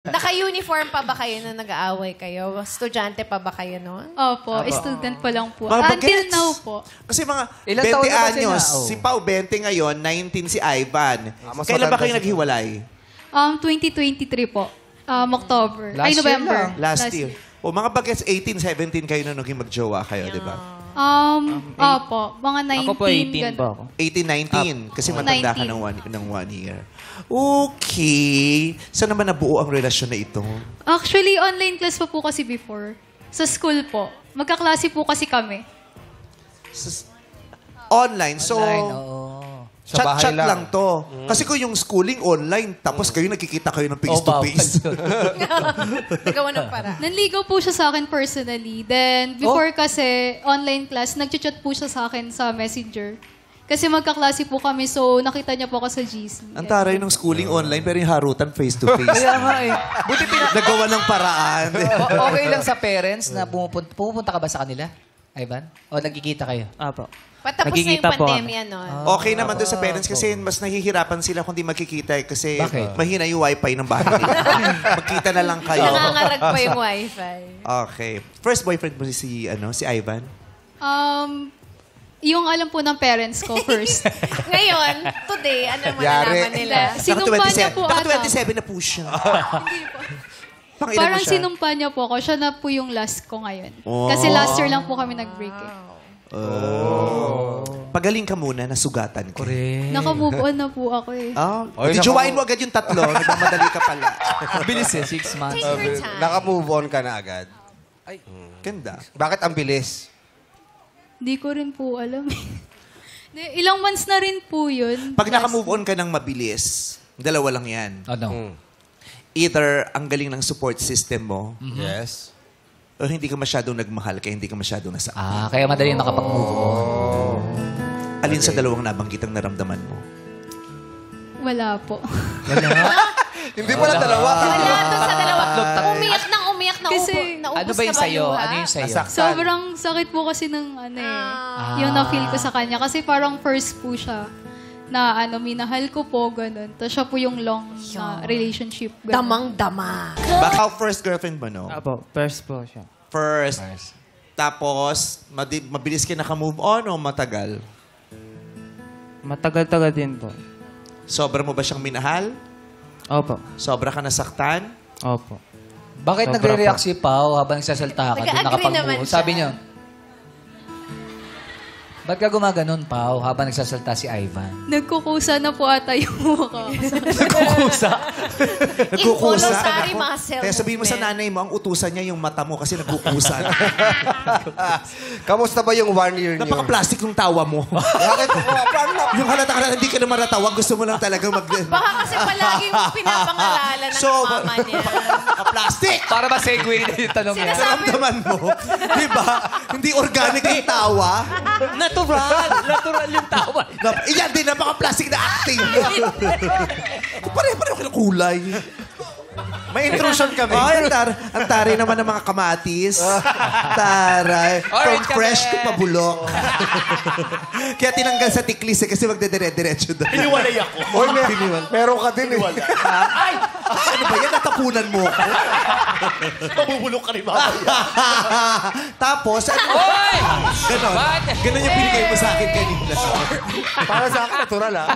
Naka-uniform pa ba kayo nung nag-aaway kayo? Estudyante pa ba kayo noon? Opo, student pa lang po. Mga Until bagets. now po. Kasi mga Ilang 20 taon na ba sila? anyos. Oh. Si Pao 20 ngayon, 19 si Ivan. mas Kailan ba matanda kayo si naghiwalay? 2023 po. October. Last year November. lang. Last year. O mga bagets, 18, 17 kayo na naging magjowa kayo, di ba? Opo, mga 19. Ako po 18 ganun. po ako. 18, 19. Kasi matanda ka 19. ng one year. Okay. Saan naman nabuo ang relasyon na ito? Actually, online class pa po kasi before. Sa school po. Magkaklase po kasi kami. Online. So, Online, oo. Sa bahay chat-chat lang. lang. To. Kasi kung yung schooling online, tapos kayo nakikita kayo ng face-to-face. Nagawa ng para. Nanligaw po siya sa akin personally. Then, before kasi online class, nag-chat po siya sa akin sa Messenger. Kasi magkaklase po kami, so nakita niya po ako sa GC. Ang taray ng schooling online, pero yung harutan face-to-face. Kaya nga eh. Buti Nagawa ng paraan. okay lang sa parents na pumupunta ka ba sa kanila, Ivan? O nagkikita kayo? Apo. Patapos na yung Nagkikita po pandemya noon. Okay naman doon sa parents kasi mas nahihirapan sila kung di magkikita kasi Bakit? mahina yung wifi ng bahay nila. Magkita na lang kayo. Nangangarag pa yung wifi. Okay. First boyfriend mo si Ivan? Yung alam po ng parents ko first. Ngayon, today, ano mo Yari. nalaman nila? Sinumpa niya po ata. Naka 27 na po siya. Pang ilan mo Parang siya? sinumpa niya po ako. Siya na po yung last ko ngayon. Oh. Kasi last year lang po kami nag-break eh. Pagaling ka muna, nasugatan ka. Naka-move on na po ako eh. Oy, Dijuwain mo agad yung tatlo. Nagmamadali ka pala. Bilis eh, 6 months. Take your time. Naka-move on ka na agad. Ay, ganda. Bakit ang bilis? Hindi ko rin po alam eh. Ilang months na rin po yun. Pag naka-move on ka ng mabilis, dalawa lang yan. Ano? Either ang galing ng support system mo, Yes. o hindi ka masyadong nagmahal kaya hindi ka masyadong nasa. Kaya madali nakapag-move on. Alin sa dalawang nabanggit ang naramdaman mo? Wala po. Hindi pala dalawa. Wala doon sa dalawa. Umiyak nang umiyak na Kasi, naubos Ano ba yung sa'yo? Ano yung sa'yo? Nasaktan. Sobrang sakit po kasi ng ano eh. Yung na-feel ko sa kanya. Kasi parang first po siya na minahal ko po, ganun. Tapos siya po yung long na relationship. Ganun. Damang-dama. Baka first girlfriend mo, no? Apo, first po siya. First. Tapos, mabilis ka naka-move on o matagal? Matagal-tagal din po. Sobra mo ba siyang minahal? Opo. Sobra ka nasaktan? Opo. Bakit Sobra nagre-react po. si Pao habang nagsasalta ka doon Nag-agree nakapag-move naman on? siya. Sabi niyo, ba't ka gumaganon, Pao, habang nagsasalta si Ivan? Nagkukusa na po ata yung mukha. Nagkukusa. Involuntary muscle Kaya sabihin mo sa movement. nanay mo, ang utusan niya yung mata mo kasi nagkukusan. Kamusta ba yung 1 year niyo? Napaka-plastic ng tawa mo. Bakit? Yung halata ka na hindi ka naman natawa, gusto mo lang talagang Baka kasi palaging pinapangalanan ng So, mama niya. Plastic! Para ba-segue na yung tanong niya. Naramdaman mo. Di ba? Hindi organic yung tawa. Natural yung tawa. Iyan din, napaka-plastic na acting. Pare-pareho kayo ng kulay. May intrusion kami. Ay, ang taray naman ng mga kamatis. Taray. From Alright, fresh to kami. pabulok. Kaya tinanggal sa tiklis kasi magdedire-diretso doon. Iniwalay ako. Oy, meron ka din eh. Ano ba yan? Natapunan mo ako. Mabubulok ka rin ba? Tapos, ano? Hoy! Ganon. Bakit? Ganon yung binigay mo sa akin kanina. Para sa akin, natural ah.